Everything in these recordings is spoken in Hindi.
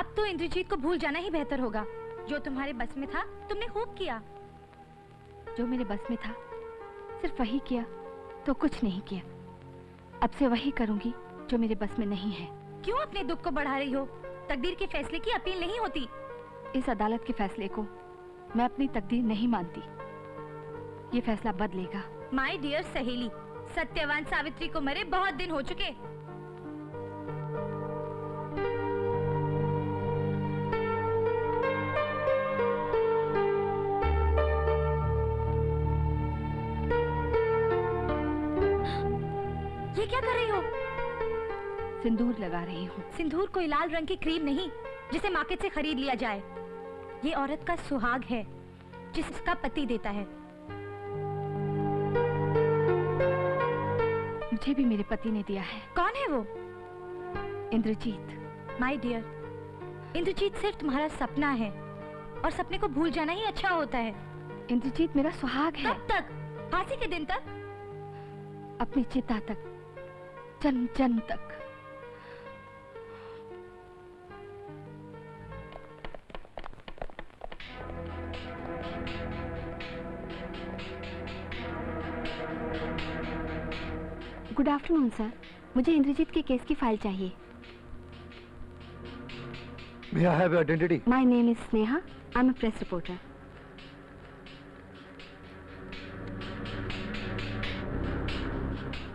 अब तो इंद्रजीत को भूल जाना ही बेहतर होगा। जो तुम्हारे बस में था तुमने खूब किया। जो मेरे बस में था सिर्फ वही किया, तो कुछ नहीं किया। अब से वही करूंगी जो मेरे बस में नहीं है। क्यों अपने दुख को बढ़ा रही हो? तकदीर के फैसले की अपील नहीं होती। इस अदालत के फैसले को मैं अपनी तकदीर नहीं मानती। ये फैसला बदलेगा। माय डियर सहेली, सत्यवान सावित्री को मरे बहुत दिन हो चुके। ये क्या कर रही हो? सिंदूर लगा रही हूँ। सिंदूर कोई लाल रंग की क्रीम नहीं जिसे मार्केट से खरीद लिया जाए। ये औरत का सुहाग है जिसका पति देता है। मुझे भी मेरे पति ने दिया है। कौन है वो? इंद्रजीत। माय डियर, इंद्रजीत सिर्फ तुम्हारा सपना है और सपने को भूल जाना ही अच्छा होता है। इंद्रजीत मेरा सुहाग है। कब तक? फांसी के दिन तक? अपनी चिता तक, जन्म जन्म तक। गुड आफ्टरनून सर, मुझे इंद्रजीत के केस की फाइल चाहिए। May I have your identity? My name is Sneha. I'm a press reporter.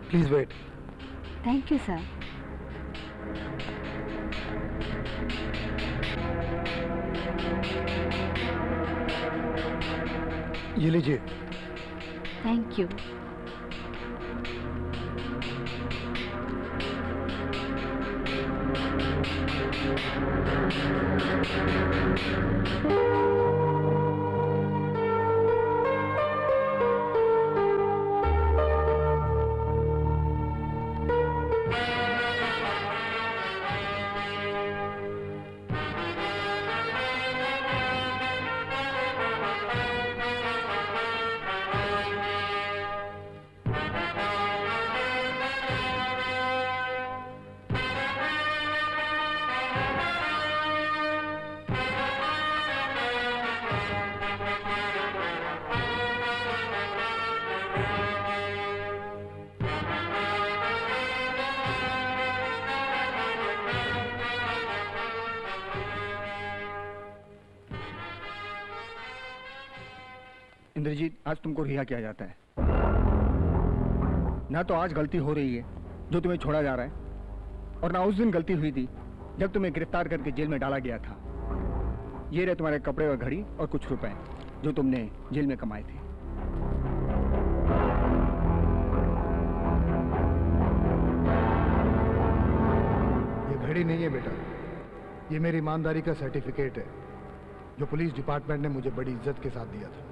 Please wait. Thank you, sir. ये लीजिए। Thank you. इंद्रजीत, आज तुमको रिहा किया जाता है। ना तो आज गलती हो रही है जो तुम्हें छोड़ा जा रहा है, और ना उस दिन गलती हुई थी जब तुम्हें गिरफ्तार करके जेल में डाला गया था। ये रहे तुम्हारे कपड़े और घड़ी और कुछ रुपए जो तुमने जेल में कमाए थे। ये घड़ी नहीं है बेटा, ये मेरी ईमानदारी का सर्टिफिकेट है जो पुलिस डिपार्टमेंट ने मुझे बड़ी इज्जत के साथ दिया था।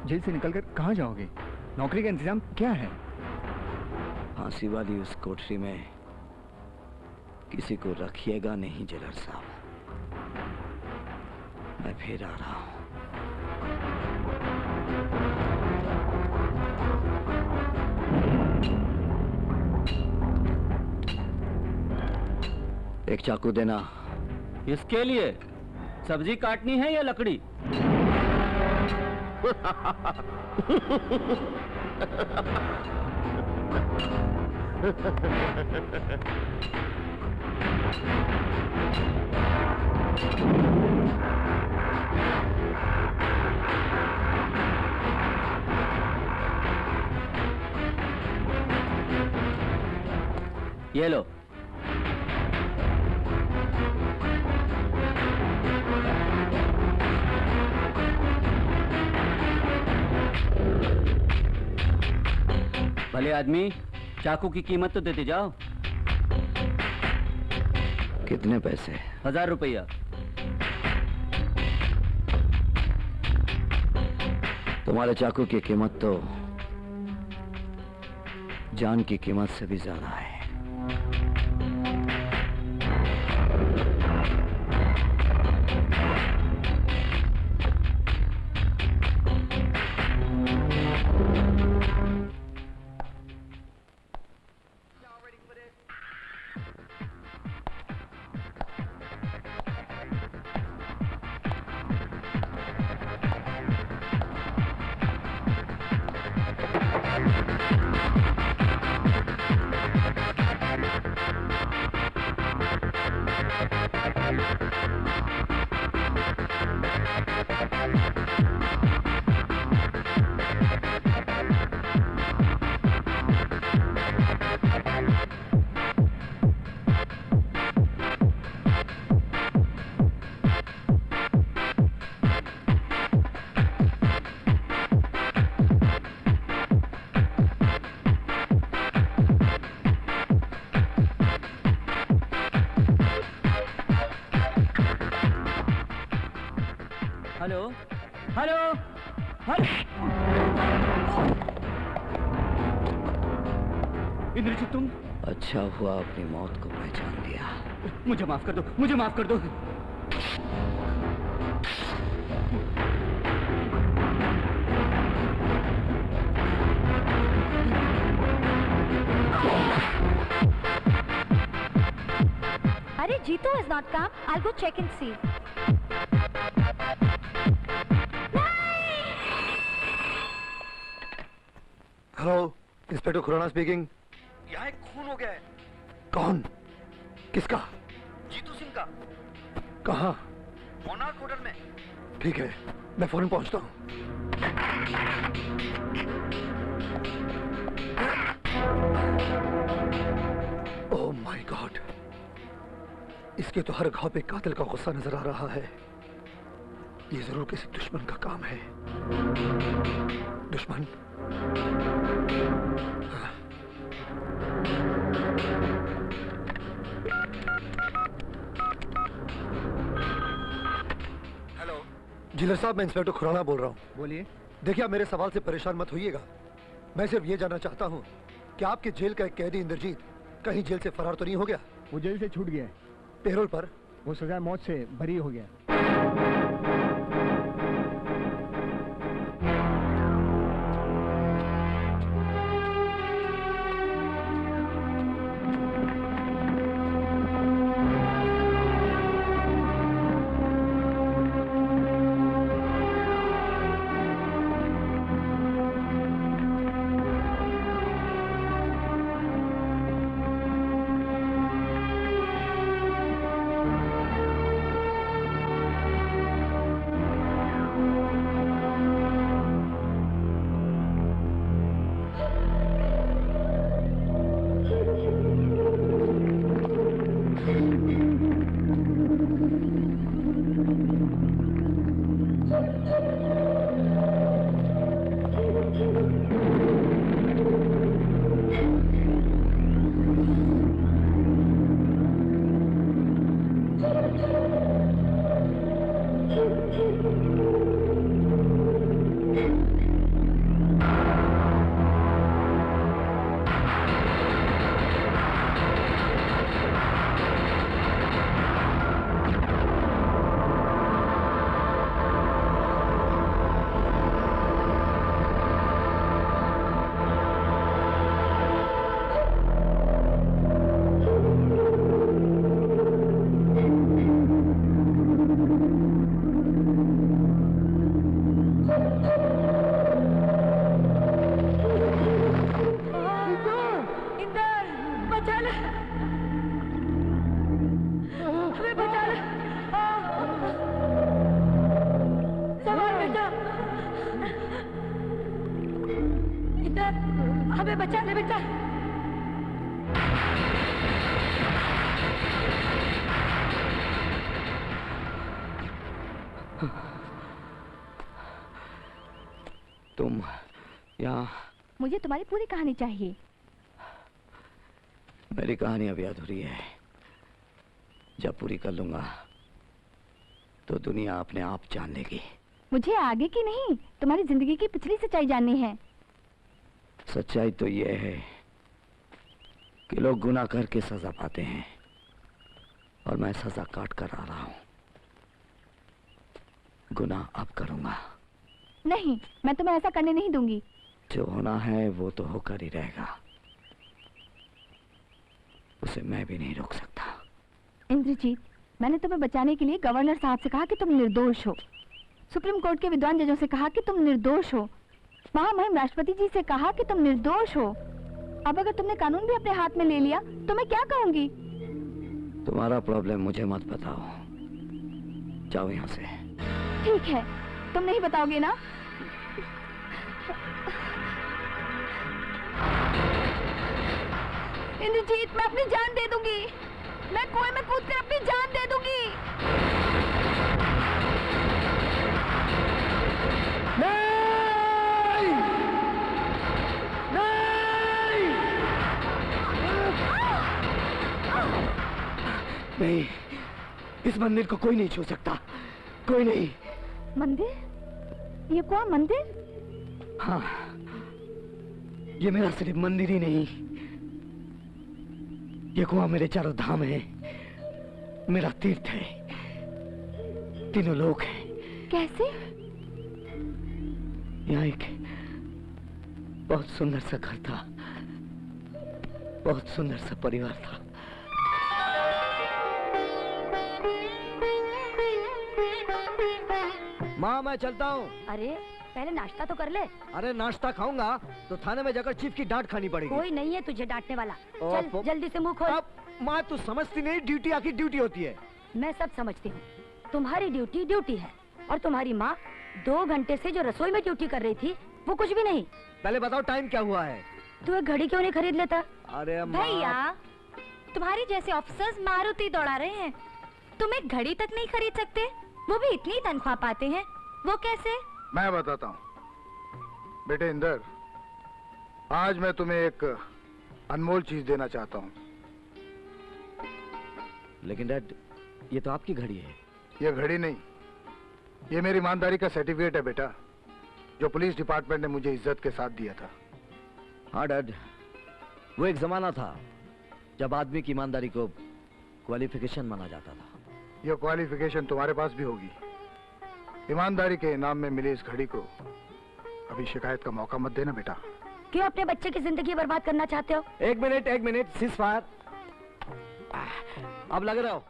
जेल से निकलकर कहाँ जाओगे? नौकरी का इंतजाम क्या है? फांसी वाली उस कोठरी में किसी को रखिएगा नहीं जेलर साहब। मैं फिर आ रहा हूं। एक चाकू देना। इसके लिए सब्जी काटनी है या लकड़ी? ये लो। भले आदमी, चाकू की कीमत तो देते जाओ। कितने पैसे? 1000 रुपया। तुम्हारे चाकू की कीमत तो जान की कीमत से भी ज्यादा है। Hello hello hello. इंद्रजीत तुम? अच्छा हुआ अपनी मौत को पहचान लिया। मुझे माफ कर दो, मुझे माफ कर दो। अरे Jeetu is not come. I'll go check and see. Hello, inspector Khurana speaking. यहाँ एक खून हो गया है। कौन? किसका? जीतू सिंह का। कहाँ? मोनार्क होटल में। ठीक है, मैं फौरन पहुंचता हूँ। ओह माय गॉड, इसके तो हर घाव पे कातिल का गुस्सा नजर आ रहा है। ये जरूर किसी दुश्मन का काम है। दुश्मन? हाँ। हेलो। जिलर साहब, मैं इंस्पेक्टर खुराना बोल रहा हूँ। बोलिए। देखिए, आप मेरे सवाल से परेशान मत होइएगा। मैं सिर्फ ये जानना चाहता हूँ कि आपके जेल का एक कैदी इंद्रजीत कहीं जेल से फरार तो नहीं हो गया? वो जेल से छूट गया है। पेरोल पर? वो सजा मौत से बरी हो गया। हमें बचा ले बेटा। तुम यहाँ? मुझे तुम्हारी पूरी कहानी चाहिए। मेरी कहानी अभी अधूरी है। जब पूरी कर लूंगा तो दुनिया अपने आप जान लेगी। मुझे आगे की नहीं, तुम्हारी जिंदगी की पिछली सच्चाई जाननी है। सच्चाई तो ये है कि लोग गुनाह करके सजा पाते हैं और मैं सजा काट कर आ रहा हूं। गुनाह अब करूंगा। नहीं, मैं तुम्हें ऐसा करने नहीं दूंगी। जो होना है वो तो होकर ही रहेगा, उसे मैं भी नहीं रोक सकता। इंद्रजीत, मैंने तुम्हें बचाने के लिए गवर्नर साहब से कहा कि तुम निर्दोष हो, सुप्रीम कोर्ट के विद्वान जजों से कहा कि तुम निर्दोष हो, महामहिम राष्ट्रपति जी से कहा कि तुम निर्दोष हो। अब अगर तुमने कानून भी अपने हाथ में ले लिया तो मैं क्या कहूंगी? तुम्हारा प्रॉब्लम मुझे मत बताओ। जाओ यहाँ से। ठीक है, तुम नहीं बताओगे ना? इंद्रजीत, मैं अपनी जान दे दूंगी। मैं कुएं में कूदकर अपनी जान दे दूंगी। नहीं! नहीं! नहीं, इस मंदिर को कोई नहीं छू सकता, कोई नहीं। मंदिर? ये कौन मंदिर? हाँ, ये मेरा सिर्फ मंदिर ही नहीं, ये कुआं मेरे चारों धाम है, मेरा तीर्थ है, तीनों लोग हैं। कैसे? यहाँ एक बहुत सुंदर सा घर था, बहुत सुंदर सा परिवार था। माँ मैं चलता हूँ। अरे पहले नाश्ता तो कर ले। अरे नाश्ता खाऊंगा तो थाने में जाकर चीफ की डांट खानी पड़ेगी। कोई नहीं है तुझे डांटने वाला। चल ओह, जल्दी से मुंह खोल। अब माँ तू समझती नहीं, ड्यूटी आखिर ड्यूटी होती है। मैं सब समझती हूँ, तुम्हारी ड्यूटी ड्यूटी है, और तुम्हारी माँ 2 घंटे से जो रसोई में ड्यूटी कर रही थी वो कुछ भी नहीं। पहले बताओ टाइम क्या हुआ है? तू एक घड़ी क्यों नहीं खरीद लेता? अरे भैया, तुम्हारे जैसे ऑफिसर्स मारुति दौड़ा रहे हैं, तुम एक घड़ी तक नहीं खरीद सकते? वो भी इतनी तनख्वाह पाते हैं, वो कैसे? मैं बताता हूँ बेटे इंदर, आज मैं तुम्हें एक अनमोल चीज देना चाहता हूँ। लेकिन डैड, ये तो आपकी घड़ी है। ये घड़ी नहीं, ये मेरी ईमानदारी का सर्टिफिकेट है बेटा, जो पुलिस डिपार्टमेंट ने मुझे इज्जत के साथ दिया था। हाँ डैड, वो एक जमाना था जब आदमी की ईमानदारी को क्वालिफिकेशन माना जाता था। ये क्वालिफिकेशन तुम्हारे पास भी होगी। ईमानदारी के इनाम में मिली इस घड़ी को अभी शिकायत का मौका मत देना बेटा। क्यों अपने बच्चे की जिंदगी बर्बाद करना चाहते हो? एक मिनट, सीज फायर। अब लग रहा हो